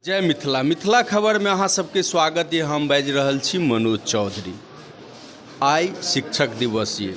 जय मिथिला। मिथिला खबर में अहाँ सबके स्वागत है। हम बाजि रहल छी मनोज चौधरी। आइ शिक्षक दिवस ये।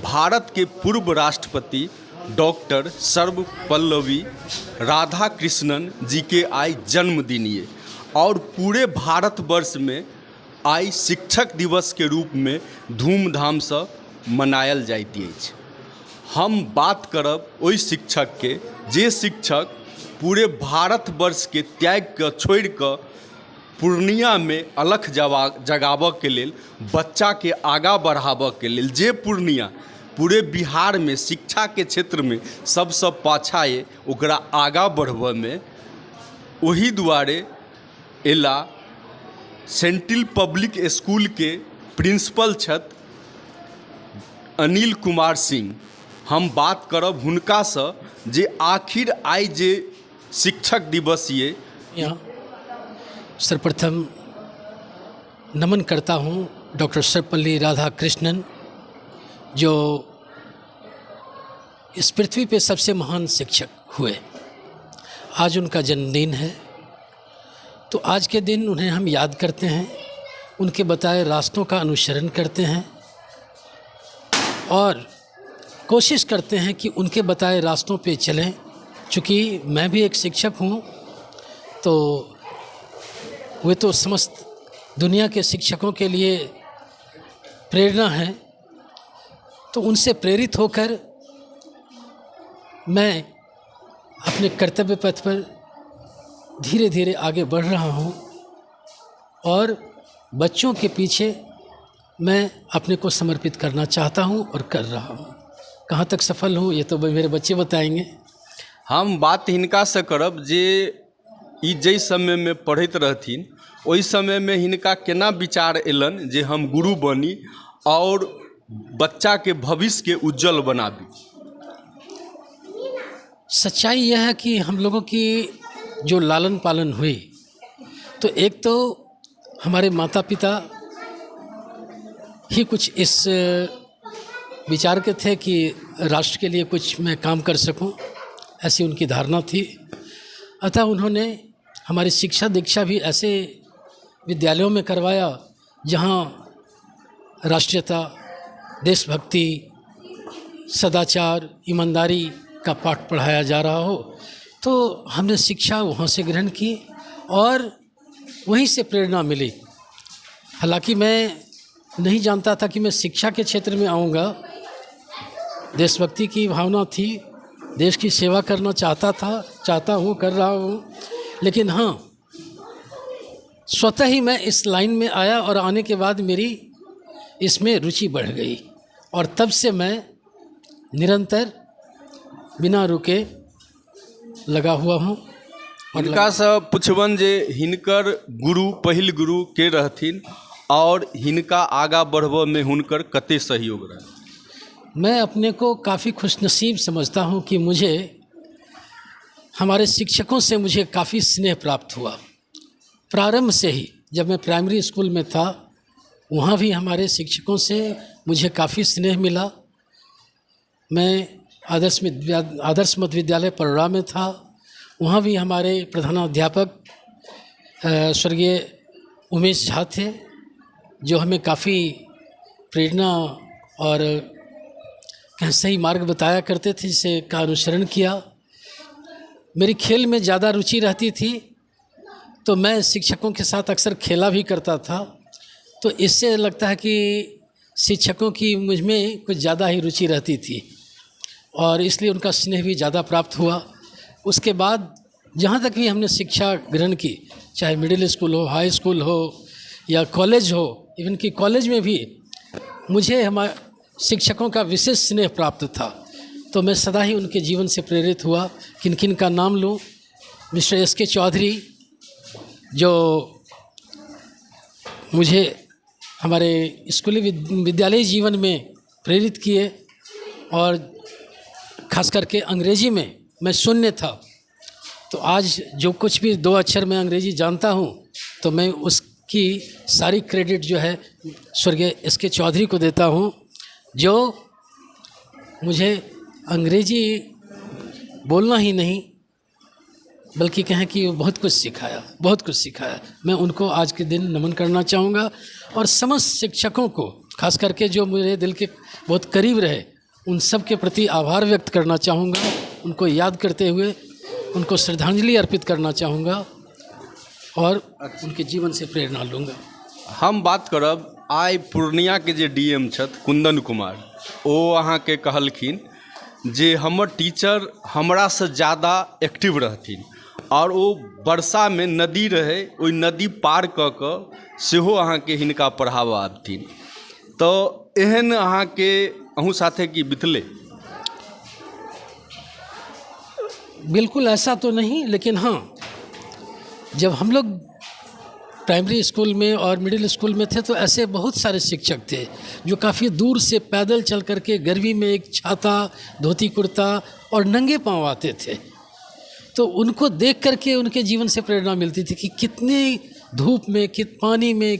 भारत के पूर्व राष्ट्रपति डॉक्टर सर्वपल्लवी राधाकृष्णन जी के आइ जन्मदिन ये और पूरे भारतवर्ष में आइ शिक्षक दिवस के रूप में धूमधाम से मनायल जाइत अछि। हम बात करब ओइ शिक्षक के जे शिक्षक पूरे भारतवर्ष के त्याग के छोड़ के पूर्णिया में अलख जगाबऽ के लेल, बच्चा के आगा बढ़ाबऽ के लेल, जे पूर्णिया पूरे बिहार में शिक्षा के क्षेत्र में सबसे पाछा है, ओकरा आगा बढ़बऽ में वही दुआरे एला सेंट्रल पब्लिक स्कूल के प्रिंसिपल छथि अनिल कुमार सिंह। हम बात करब हुनका से जे आखिर आइ जे शिक्षक दिवस ये। सर्वप्रथम नमन करता हूँ डॉक्टर सर्वपल्ली राधाकृष्णन, जो इस पृथ्वी पे सबसे महान शिक्षक हुए। आज उनका जन्मदिन है, तो आज के दिन उन्हें हम याद करते हैं, उनके बताए रास्तों का अनुसरण करते हैं और कोशिश करते हैं कि उनके बताए रास्तों पे चलें। चूँकि मैं भी एक शिक्षक हूँ, तो वे तो समस्त दुनिया के शिक्षकों के लिए प्रेरणा है, तो उनसे प्रेरित होकर मैं अपने कर्तव्य पथ पर धीरे धीरे आगे बढ़ रहा हूँ और बच्चों के पीछे मैं अपने को समर्पित करना चाहता हूँ और कर रहा हूँ। कहाँ तक सफल हूँ ये तो मेरे बच्चे बताएंगे। हम बात हिनका से करब जे ई जै समय में पढ़ैत रहथिन, ओहि समय में हिनका केना विचार एलन जे हम गुरु बनी और बच्चा के भविष्य के उज्जवल बनाबी। सच्चाई यह है कि हम लोगों की जो लालन पालन हुई, तो एक तो हमारे माता पिता ही कुछ इस विचार के थे कि राष्ट्र के लिए कुछ मैं काम कर सकूं, ऐसी उनकी धारणा थी। अतः उन्होंने हमारी शिक्षा दीक्षा भी ऐसे विद्यालयों में करवाया जहां राष्ट्रीयता, देशभक्ति, सदाचार, ईमानदारी का पाठ पढ़ाया जा रहा हो। तो हमने शिक्षा वहाँ से ग्रहण की और वहीं से प्रेरणा मिली। हालांकि मैं नहीं जानता था कि मैं शिक्षा के क्षेत्र में आऊँगा। देशभक्ति की भावना थी, देश की सेवा करना चाहता हूँ, कर रहा हूँ, लेकिन हाँ, स्वतः ही मैं इस लाइन में आया और आने के बाद मेरी इसमें रुचि बढ़ गई और तब से मैं निरंतर बिना रुके लगा हुआ हूँ। हिनका से पुछबन जे हिनकर गुरु, पहिल गुरु के रहथिन और हिनका आगा बढ़बऽ में हुनकर कते सहयोग रहे। मैं अपने को काफ़ी खुशनसीब समझता हूँ कि मुझे हमारे शिक्षकों से मुझे काफ़ी स्नेह प्राप्त हुआ। प्रारंभ से ही जब मैं प्राइमरी स्कूल में था, वहाँ भी हमारे शिक्षकों से मुझे काफ़ी स्नेह मिला। मैं आदर्श मध्य विद्यालय परोड़ा में था, वहाँ भी हमारे प्रधानाध्यापक स्वर्गीय उमेश झा थे, जो हमें काफ़ी प्रेरणा और सही मार्ग बताया करते थे, जिसे का अनुसरण किया। मेरी खेल में ज़्यादा रुचि रहती थी, तो मैं शिक्षकों के साथ अक्सर खेला भी करता था। तो इससे लगता है कि शिक्षकों की मुझ में कुछ ज़्यादा ही रुचि रहती थी और इसलिए उनका स्नेह भी ज़्यादा प्राप्त हुआ। उसके बाद जहाँ तक भी हमने शिक्षा ग्रहण की, चाहे मिडिल स्कूल हो, हाई स्कूल हो या कॉलेज हो, इवन कि कॉलेज में भी मुझे हमारे शिक्षकों का विशेष स्नेह प्राप्त था। तो मैं सदा ही उनके जीवन से प्रेरित हुआ। किन किन का नाम लूँ? Mister SK. चौधरी, जो मुझे हमारे स्कूली विद्यालय जीवन में प्रेरित किए और ख़ास करके अंग्रेजी में मैं शून्य था, तो आज जो कुछ भी 2 अक्षर में अंग्रेजी जानता हूँ, तो मैं उसकी सारी क्रेडिट जो है स्वर्गीय एस.के. चौधरी को देता हूँ, जो मुझे अंग्रेजी बोलना ही नहीं बल्कि कहें कि वो बहुत कुछ सिखाया, बहुत कुछ सिखाया। मैं उनको आज के दिन नमन करना चाहूँगा और समस्त शिक्षकों को, खास करके जो मेरे दिल के बहुत करीब रहे, उन सब के प्रति आभार व्यक्त करना चाहूँगा। उनको याद करते हुए उनको श्रद्धांजलि अर्पित करना चाहूँगा और उनके जीवन से प्रेरणा लूँगा। हम बात करब आइ पूर्णिया के जे डीएम छथि कुंदन कुमार, ओ अहाँके कहलखिन जे हमर टीचर हमरासँ ज़्यादा एक्टिव रहथिन और ओ वर्षा में नदी रहे, ओहि नदी पार कऽ कऽ सेहो अहाँके हिनका पढ़ाबऽ आबथिन। तो एहन अहाँके अहूँ साथे की बितले? बिल्कुल ऐसा तो नहीं, लेकिन हाँ, जब हम लोग प्राइमरी स्कूल में और मिडिल स्कूल में थे तो ऐसे बहुत सारे शिक्षक थे जो काफ़ी दूर से पैदल चल कर के गर्मी में एक छाता, धोती कुर्ता और नंगे पांव आते थे। तो उनको देख कर के उनके जीवन से प्रेरणा मिलती थी कि कितनी धूप में, पानी में,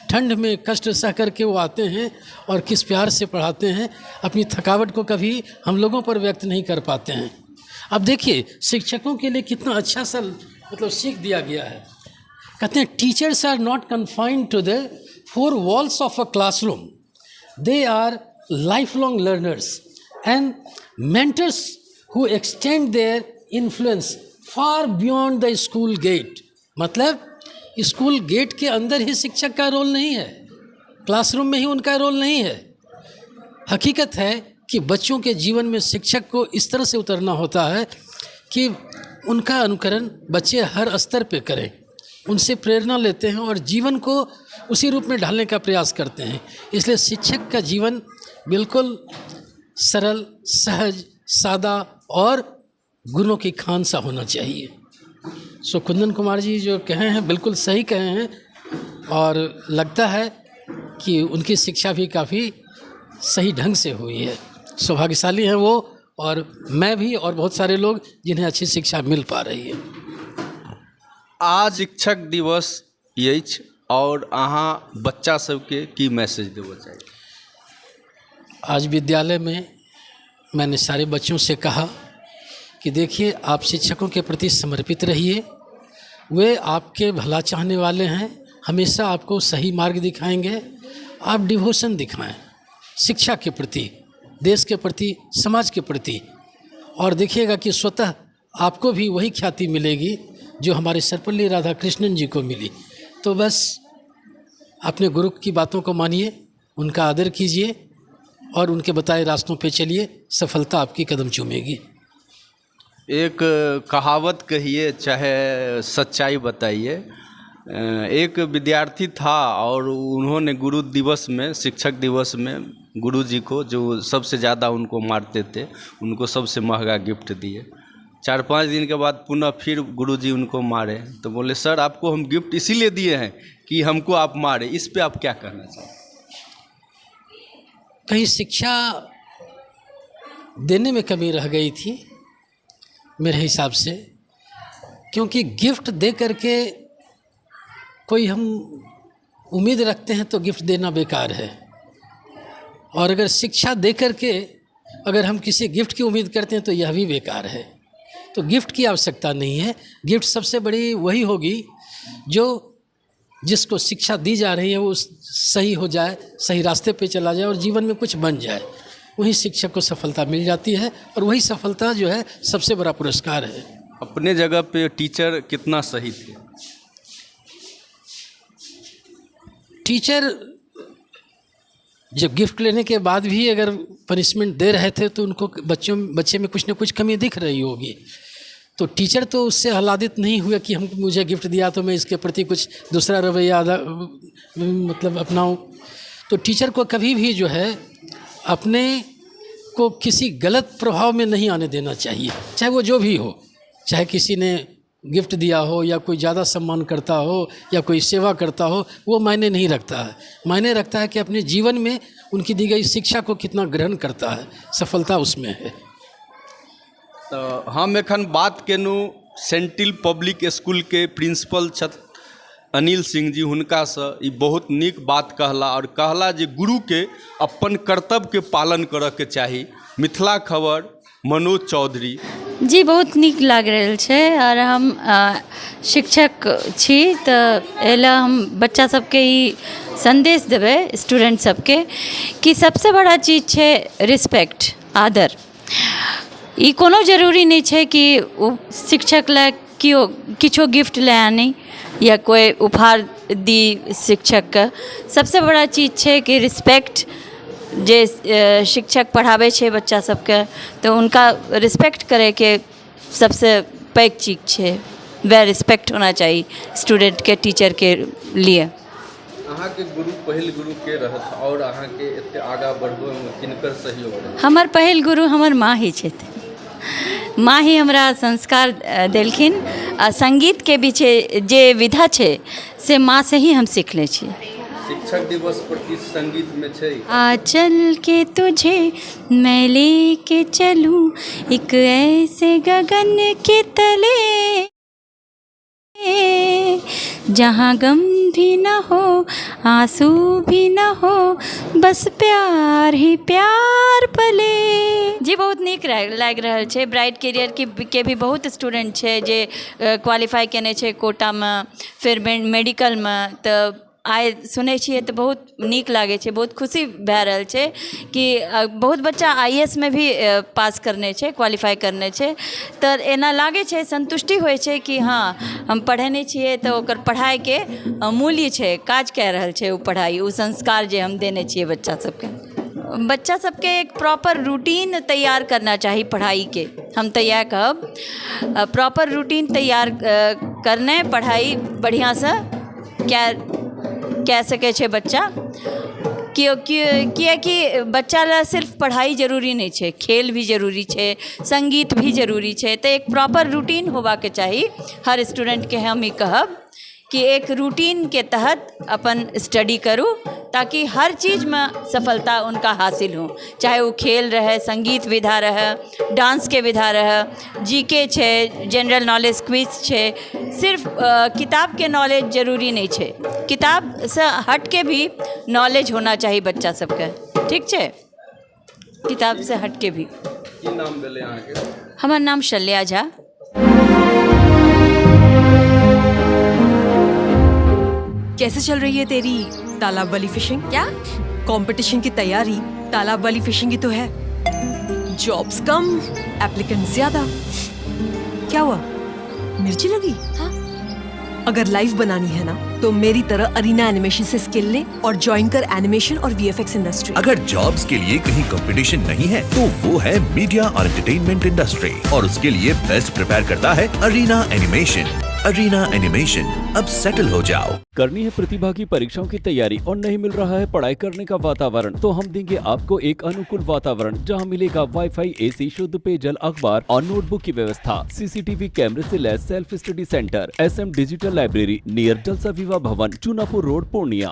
ठंड में कष्ट सह करके वो आते हैं और किस प्यार से पढ़ाते हैं। अपनी थकावट को कभी हम लोगों पर व्यक्त नहीं कर पाते हैं। अब देखिए, शिक्षकों के लिए कितना अच्छा सा मतलब सीख दिया गया है। कहते हैं teachers are not confined to the four walls of a classroom, they are life long learners and mentors who extend their influence far beyond the school gate. मतलब स्कूल गेट के अंदर ही शिक्षक का रोल नहीं है, क्लासरूम में ही उनका role नहीं है। हकीकत है कि बच्चों के जीवन में शिक्षक को इस तरह से उतरना होता है कि उनका अनुकरण बच्चे हर स्तर पे करें, उनसे प्रेरणा लेते हैं और जीवन को उसी रूप में ढालने का प्रयास करते हैं। इसलिए शिक्षक का जीवन बिल्कुल सरल, सहज, सादा और गुणों की खान सा होना चाहिए। सो कुंदन कुमार जी जो कहे हैं बिल्कुल सही कहे हैं और लगता है कि उनकी शिक्षा भी काफ़ी सही ढंग से हुई है। सौभाग्यशाली हैं वो और मैं भी और बहुत सारे लोग जिन्हें अच्छी शिक्षा मिल पा रही है। आज शिक्षक दिवस अछि और अहाँ बच्चा सबके की मैसेज देबऽ चाही? आज विद्यालय में मैंने सारे बच्चों से कहा कि देखिए, आप शिक्षकों के प्रति समर्पित रहिए, वे आपके भला चाहने वाले हैं, हमेशा आपको सही मार्ग दिखाएंगे। आप डिवोशन दिखाएं शिक्षा के प्रति, देश के प्रति, समाज के प्रति, और देखिएगा कि स्वतः आपको भी वही ख्याति मिलेगी जो हमारे सर्वपल्ली राधाकृष्णन जी को मिली। तो बस अपने गुरु की बातों को मानिए, उनका आदर कीजिए और उनके बताए रास्तों पे चलिए, सफलता आपकी कदम चूमेगी। एक कहावत कहिए चाहे सच्चाई बताइए। एक विद्यार्थी था और उन्होंने गुरु दिवस में, शिक्षक दिवस में गुरु जी को, जो सबसे ज़्यादा उनको मारते थे, उनको सबसे महंगा गिफ्ट दिए। 4-5 दिन के बाद पुनः फिर गुरुजी उनको मारे तो बोले, सर आपको हम गिफ्ट इसीलिए दिए हैं कि हमको आप मारे। इस पे आप क्या कहना चाहें? कहीं शिक्षा देने में कमी रह गई थी मेरे हिसाब से, क्योंकि गिफ्ट दे करके कोई हम उम्मीद रखते हैं तो गिफ्ट देना बेकार है, और अगर शिक्षा दे करके अगर हम किसी गिफ्ट की उम्मीद करते हैं तो यह भी बेकार है। तो गिफ्ट की आवश्यकता नहीं है। गिफ्ट सबसे बड़ी वही होगी जो जिसको शिक्षा दी जा रही है वो सही हो जाए, सही रास्ते पे चला जाए और जीवन में कुछ बन जाए। वही शिक्षक को सफलता मिल जाती है और वही सफलता जो है सबसे बड़ा पुरस्कार है। अपने जगह पे टीचर कितना सही थे? टीचर जब गिफ्ट लेने के बाद भी अगर पनिशमेंट दे रहे थे तो उनको बच्चे में कुछ ना कुछ कमी दिख रही होगी। तो टीचर तो उससे आह्लादित नहीं हुए कि हम मुझे गिफ्ट दिया तो मैं इसके प्रति कुछ दूसरा रवैया मतलब अपनाऊं। तो टीचर को कभी भी जो है अपने को किसी गलत प्रभाव में नहीं आने देना चाहिए, चाहे वो जो भी हो, चाहे किसी ने गिफ्ट दिया हो या कोई ज़्यादा सम्मान करता हो या कोई सेवा करता हो, वो मायने नहीं रखता है। मायने रखता है कि अपने जीवन में उनकी दी गई शिक्षा को कितना ग्रहण करता है, सफलता उसमें है। तो हम एखन बात केलहुँ सेंट हिल पब्लिक स्कूल के प्रिंसिपल छथि अनिल सिंह जी, हुनकासँ ई बहुत नीक बात कहला और कहला जे गुरु के अपन कर्तव्य के पालन करऽ के चाही। मिथिला खबर, मनोज चौधरी। जी बहुत नीक लाग रहल छै और हम शिक्षक छी तऽ एला हम बच्चा सबके ई संदेश देबै स्टूडेंट सबके कि सबसे बड़ा चीज छै रिस्पेक्ट, आदर। ई कोनो जरूरी नहीं छै कि शिक्षक लए कियो किछो गिफ्ट लए आनी या कोई उपहार दी शिक्षक के। सबसे बड़ा चीज छै कि रिस्पेक्ट। जे शिक्षक पढ़ाबै छै बच्चा सबके तऽ उनका रिस्पेक्ट करैके सबसे पैघ चीज छै। वह रिस्पेक्ट होना चाहिए स्टूडेंट के, टीचर के लिए। अहाँ के गुरु, पहिल गुरु के रहत और अहाँ के एते आगा बढ़बो में किनकर सहयोग रहत? हमर पहिल गुरु हमर माँ ही छथिन। माँ ही हमरा संस्कार देलखिन आ संगीत के भी जे विधा छै से माँ से ही हम सीखले छी। शिक्षक दिवस पर किस संगीत में छै? आ चल के तुझे मैं लेके चलूं एक ऐसे गगन के तले, जहाँ गम भी न हो आंसू भी न हो, बस प्यार ही प्यार पले। जी बहुत नीक लागि रहल छै। ब्राइट कैरियर के भी बहुत स्टूडेंट छै जे क्वालिफाई केने छै कोटा में, फिर मेडिकल में। तऽ आइ सुनै छियै तऽ बहुत नीक लागै छै, बहुत खुशी भए रहल छै कि बहुत बच्चा IAS में भी पास करने छै, क्वालिफाई करने छै। तऽ एना लागै छै, संतुष्टि होइ छै कि हाँ हम पढ़ेने छियै तऽ ओकर पढ़ाइके मूल्य छै, काज कए रहल छै ओ पढ़ाइ, ओ संस्कार जे हम देने छियै बच्चा सबके। बच्चा सबके एक प्रॉपर रूटीन तैयार करना चाही पढ़ाई के। हम तऽ इएह कहब, प्रॉपर रूटीन तैयार करने पढ़ाई बढ़िया से कह सके छै बच्चा। किएकि बच्चा ला सिर्फ पढ़ाई जरूरी नहीं छै, खेल भी जरूरी छै, संगीत भी जरूरी छै। तो एक प्रॉपर रूटीन होबाके चाही हर स्टूडेंट के। हम ही कहब कि एक रूटीन के तहत अपन स्टडी करूँ ताकि हर चीज़ में सफलता उनका हासिल हो, चाहे वो खेल रहे, संगीत विधा रहे, डांस के विधा रहे, GK छै, जनरल नॉलेज क्विज छै। सिर्फ किताब के नॉलेज जरूरी नहीं छै, किताब से हट के भी नॉलेज होना चाहिए बच्चा सबके। ठीक छै, किताब से हट के भी। की नाम भेलै अहाँके? हमर नाम शल्या झा। कैसे चल रही है तेरी तालाब वाली फिशिंग? क्या कंपटीशन की तैयारी तालाब वाली फिशिंग की तो है। जॉब्स कम, एप्लीकेंट ज्यादा। क्या हुआ, मिर्ची लगी? हाँ? अगर लाइव बनानी है ना तो मेरी तरह अरीना एनिमेशन से स्किल ले और ज्वाइन कर एनिमेशन और VFX इंडस्ट्री। अगर जॉब्स के लिए कहीं कंपटीशन नहीं है तो वो है मीडिया और एंटरटेनमेंट इंडस्ट्री, और उसके लिए बेस्ट प्रिपेयर करता है अरीना एनिमेशन। अरीना एनिमेशन, अब सेटल हो जाओ। करनी है प्रतिभागी परीक्षाओं की तैयारी और नहीं मिल रहा है पढ़ाई करने का वातावरण, तो हम देंगे आपको एक अनुकूल वातावरण जहां मिलेगा वाईफाई, AC, शुद्ध पेयजल, अखबार और नोटबुक की व्यवस्था, CCTV कैमरे से लैस self study centre, SM digital library near जलसा विवाह भवन, चूनापुर रोड, पूर्णिया।